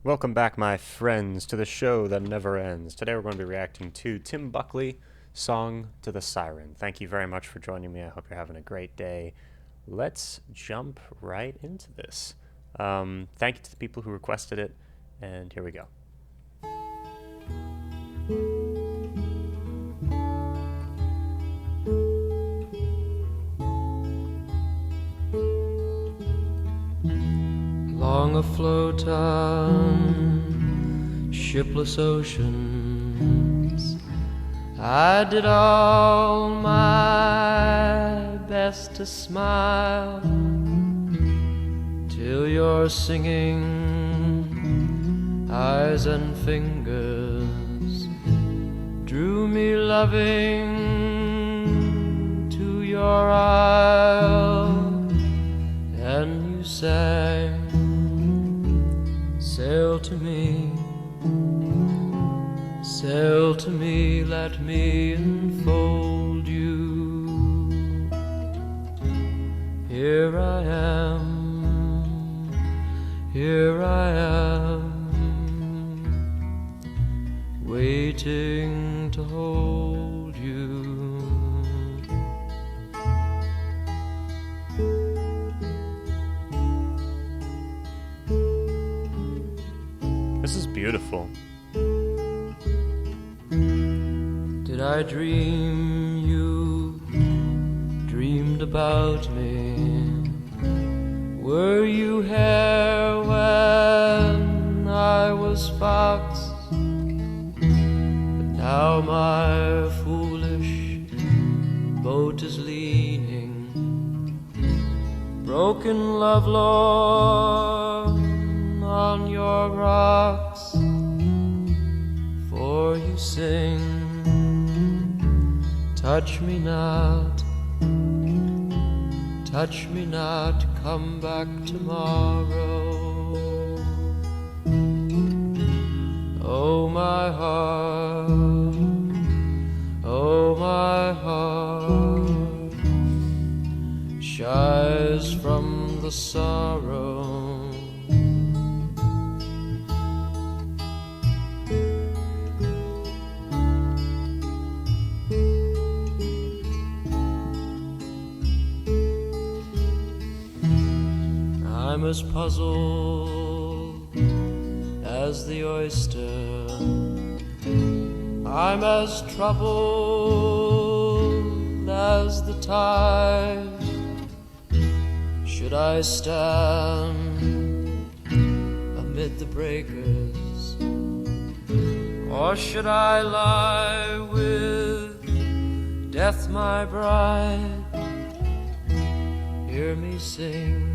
Welcome back, my friends, to the show that never ends. Today we're going to be reacting to Tim Buckley, Song to the Siren. Thank you very much for joining me. I hope you're having a great day. Let's jump right into this. Thank you to the people who requested it, and here we go. Long afloat on shipless oceans, I did all my best to smile, till your singing eyes and fingers drew me loving to your isle, and you sang, sail to me, let me enfold you. Here I am, waiting to hold you. This is beautiful. Did I dream you dreamed about me? Were you here when I was fox? But now my foolish boat is leaning, broken lovelorn on your rocks, for you sing, touch me not, come back tomorrow. Oh my heart shies from the sorrow. I'm as puzzled as the oyster, I'm as troubled as the tide. Should I stand amid the breakers, or should I lie with death my bride? Hear me sing,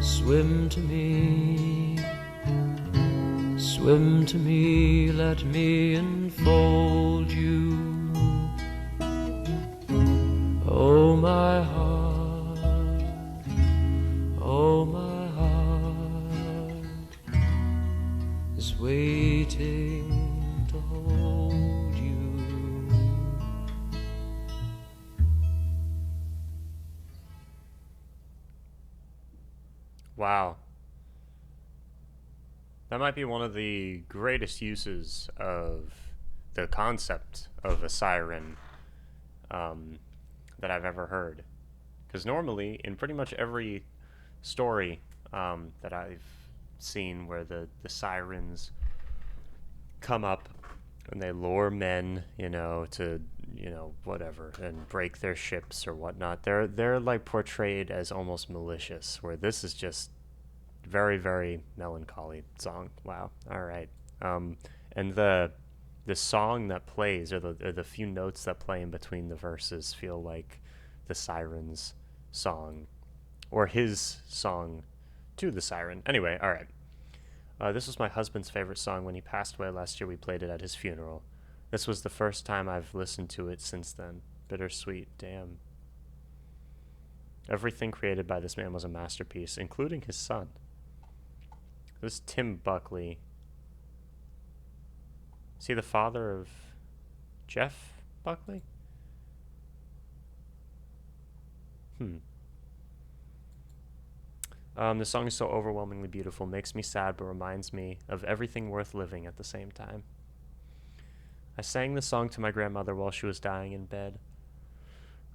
swim to me, let me enfold you. Oh my heart is waiting to hold you. Wow. That might be one of the greatest uses of the concept of a siren that I've ever heard. Because normally, in pretty much every story that I've seen where the sirens come up and they lure men, to, whatever, and break their ships or whatnot, they're like portrayed as almost malicious, where this is just very, very melancholy song. Wow. All right. And the song that plays, or the few notes that play in between the verses, feel like the siren's song, or his song to the siren. Anyway, all right. This was my husband's favorite song. When he passed away last year, we played it at his funeral. This was the first time I've listened to it since then. Bittersweet. Damn. Everything created by this man was a masterpiece, including his son. This is Tim Buckley. Is he the father of Jeff Buckley? This song is so overwhelmingly beautiful, makes me sad, but reminds me of everything worth living at the same time. I sang this song to my grandmother while she was dying in bed.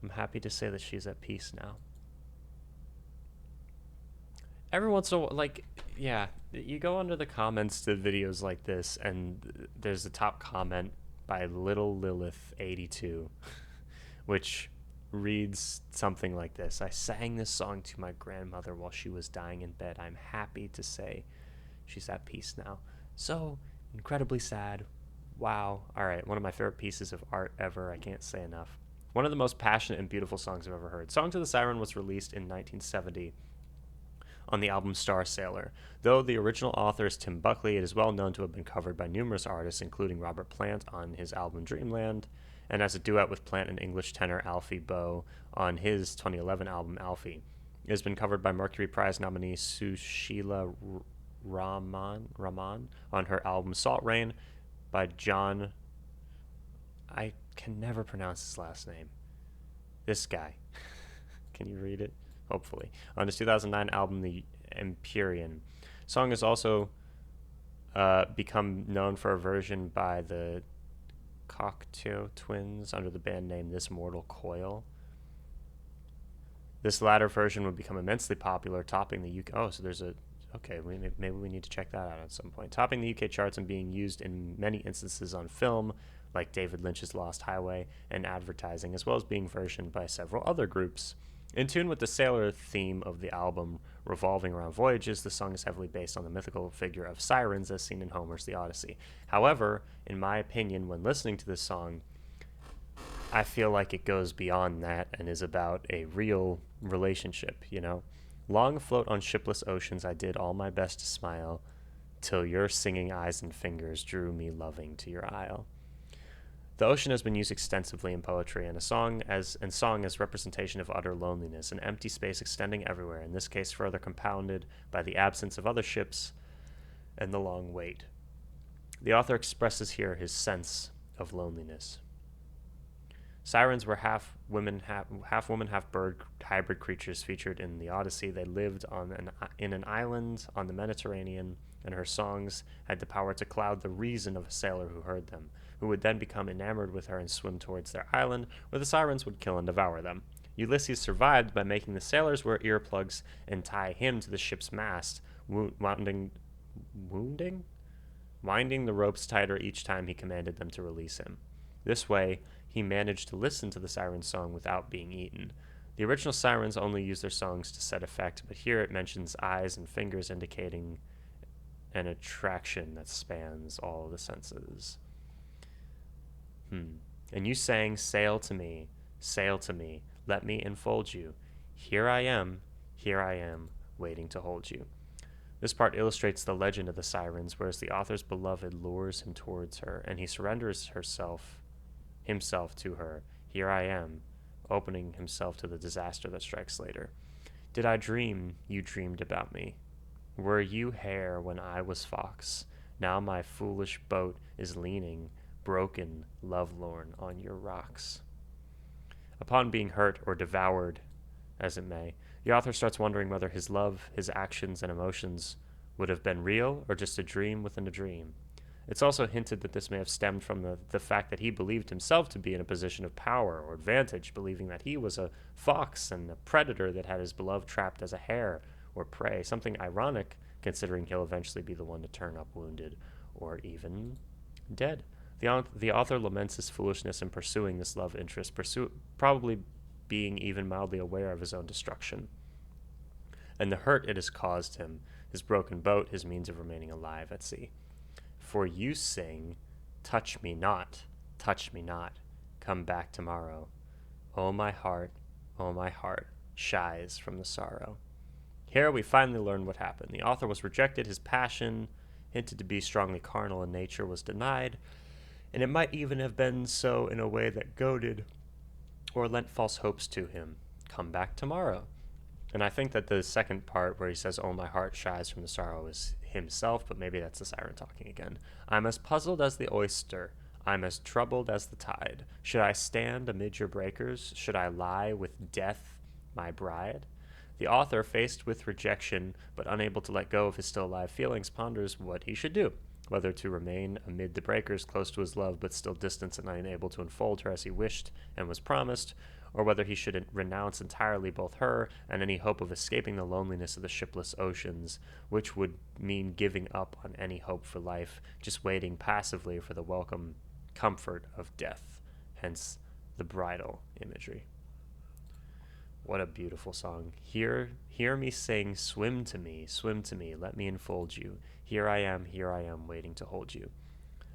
I'm happy to say that she's at peace now. Every once in a while, like, yeah, you go under the comments to videos like this, and there's a top comment by Little Lilith 82, which reads something like this. I sang this song to my grandmother while she was dying in bed. I'm happy to say she's at peace now. So incredibly sad. Wow. All right, one of my favorite pieces of art ever. I can't say enough. One of the most passionate and beautiful songs I've ever heard. Song to the Siren was released in 1970 on the album Star Sailor. Though the original author is Tim Buckley, it is well known to have been covered by numerous artists, including Robert Plant on his album Dreamland, and as a duet with Plant and English tenor Alfie Boe on his 2011 album Alfie. It has been covered by Mercury Prize nominee Sushila Raman on her album Salt Rain, by John... I can never pronounce his last name. This guy. Can you read it? Hopefully. On his 2009 album, The Empyrean. Song has also become known for a version by the Cocteau Twins under the band name This Mortal Coil. This latter version would become immensely popular, topping the UK... Oh, so there's a... Okay, maybe we need to check that out at some point. Topping the UK charts and being used in many instances on film, like David Lynch's Lost Highway, and advertising, as well as being versioned by several other groups. In tune with the sailor theme of the album revolving around voyages, the song is heavily based on the mythical figure of Sirens as seen in Homer's The Odyssey. However, in my opinion, when listening to this song, I feel like it goes beyond that and is about a real relationship, you know? Long afloat on shipless oceans, I did all my best to smile, till your singing eyes and fingers drew me loving to your isle. The ocean has been used extensively in poetry and song as representation of utter loneliness, an empty space extending everywhere, in this case further compounded by the absence of other ships and the long wait. The author expresses here his sense of loneliness. Sirens were half woman, half bird hybrid creatures featured in the Odyssey. They lived in an island on the Mediterranean, and her songs had the power to cloud the reason of a sailor who heard them, who would then become enamored with her and swim towards their island, where the sirens would kill and devour them. Ulysses survived by making the sailors wear earplugs and tie him to the ship's mast, winding the ropes tighter each time he commanded them to release him. This way, he managed to listen to the siren's song without being eaten. The original sirens only used their songs to set effect, but here it mentions eyes and fingers indicating an attraction that spans all the senses. And you sang, sail to me, let me enfold you. Here I am, waiting to hold you. This part illustrates the legend of the sirens, whereas the author's beloved lures him towards her, and he surrenders himself to her. Here I am, opening himself to the disaster that strikes later. Did I dream you dreamed about me? Were you hare when I was fox? Now my foolish boat is leaning, broken, lovelorn, on your rocks. Upon being hurt or devoured, as it may, the author starts wondering whether his love, his actions, and emotions would have been real or just a dream within a dream. It's also hinted that this may have stemmed from the fact that he believed himself to be in a position of power or advantage, believing that he was a fox and a predator that had his beloved trapped as a hare or prey, something ironic considering he'll eventually be the one to turn up wounded or even dead. The author laments his foolishness in pursuing this love interest, probably being even mildly aware of his own destruction, and the hurt it has caused him, his broken boat, his means of remaining alive at sea. For you sing, touch me not, come back tomorrow. Oh my heart, shies from the sorrow. Here we finally learn what happened. The author was rejected, his passion, hinted to be strongly carnal in nature, was denied, and it might even have been so in a way that goaded or lent false hopes to him. Come back tomorrow. And I think that the second part where he says, oh, my heart shies from the sorrow is himself, but maybe that's the siren talking again. I'm as puzzled as the oyster. I'm as troubled as the tide. Should I stand amid your breakers? Should I lie with death, my bride? The author, faced with rejection but unable to let go of his still alive feelings, ponders what he should do, whether to remain amid the breakers close to his love but still distant and unable to enfold her as he wished and was promised, or whether he should renounce entirely both her and any hope of escaping the loneliness of the shipless oceans, which would mean giving up on any hope for life, just waiting passively for the welcome comfort of death, hence the bridal imagery. What a beautiful song. Hear me sing, swim to me, let me enfold you. Here I am, waiting to hold you.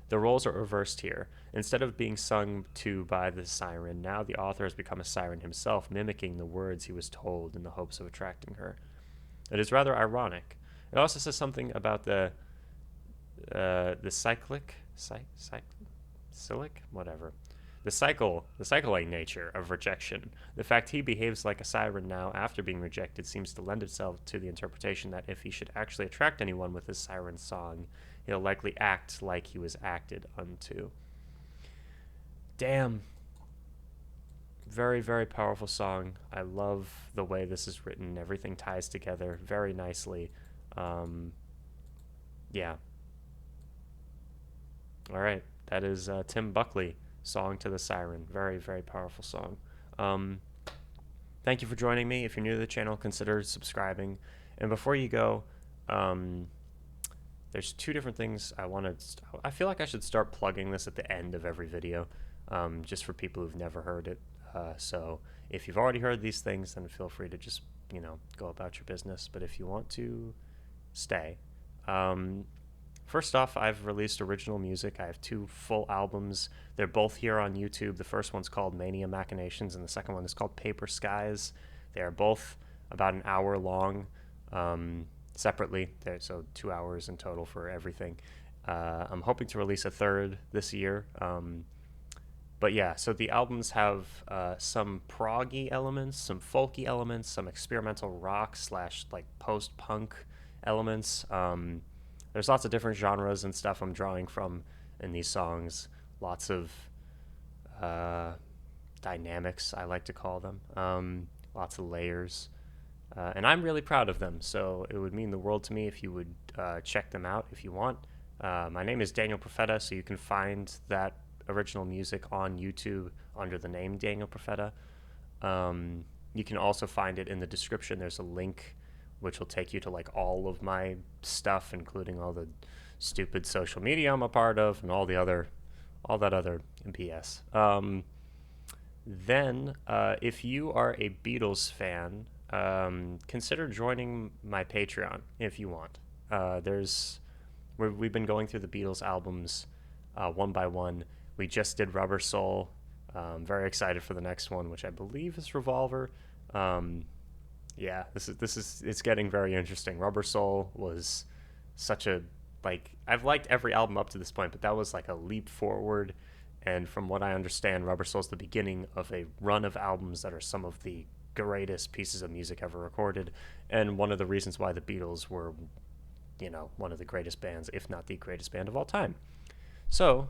The roles are reversed here. Instead of being sung to by the siren, now the author has become a siren himself, mimicking the words he was told in the hopes of attracting her. It is rather ironic. It also says something about the cyclic, the cycling nature of rejection. The fact he behaves like a siren now after being rejected seems to lend itself to the interpretation that if he should actually attract anyone with his siren song, he'll likely act like he was acted unto. Damn. Very, very powerful song. I love the way this is written. Everything ties together very nicely. Yeah. All right. That is Tim Buckley, Song to the Siren. Very, very powerful song. Thank you for joining me. If you're new to the channel, consider subscribing. And before you go, there's two different things I feel like I should start plugging this at the end of every video, just for people who've never heard it. So if you've already heard these things, then feel free to just, go about your business. But if you want to stay, first off, I've released original music. I have 2 full albums. They're both here on YouTube. The first one's called Mania Machinations, and the second one is called Paper Skies. They are both about an hour long, separately. So 2 hours in total for everything. I'm hoping to release a third this year. But yeah, so the albums have some proggy elements, some folky elements, some experimental rock / like post-punk elements. There's lots of different genres and stuff I'm drawing from in these songs. Lots of dynamics, I like to call them. Lots of layers. And I'm really proud of them, so it would mean the world to me if you would check them out if you want. My name is Daniel Profeta, so you can find that original music on YouTube under the name Daniel Profeta. You can also find it in the description. There's a link which will take you to like all of my stuff, including all the stupid social media I'm a part of and all that other BS. Then, if you are a Beatles fan, consider joining my Patreon if you want. We've been going through the Beatles albums one by one. We just did Rubber Soul. Very excited for the next one, which I believe is Revolver. Yeah, it's getting very interesting. Rubber Soul was such a, I've liked every album up to this point, but that was like a leap forward. And from what I understand, Rubber Soul's the beginning of a run of albums that are some of the greatest pieces of music ever recorded, and one of the reasons why the Beatles were, one of the greatest bands, if not the greatest band of all time. So,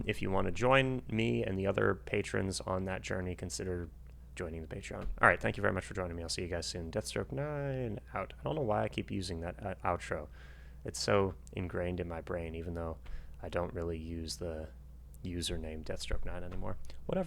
if you want to join me and the other patrons on that journey, consider joining the Patreon. All right, thank you very much for joining me. I'll see you guys soon. Deathstroke 9 out. I don't know why I keep using that outro. It's so ingrained in my brain, even though I don't really use the username Deathstroke 9 anymore. Whatever.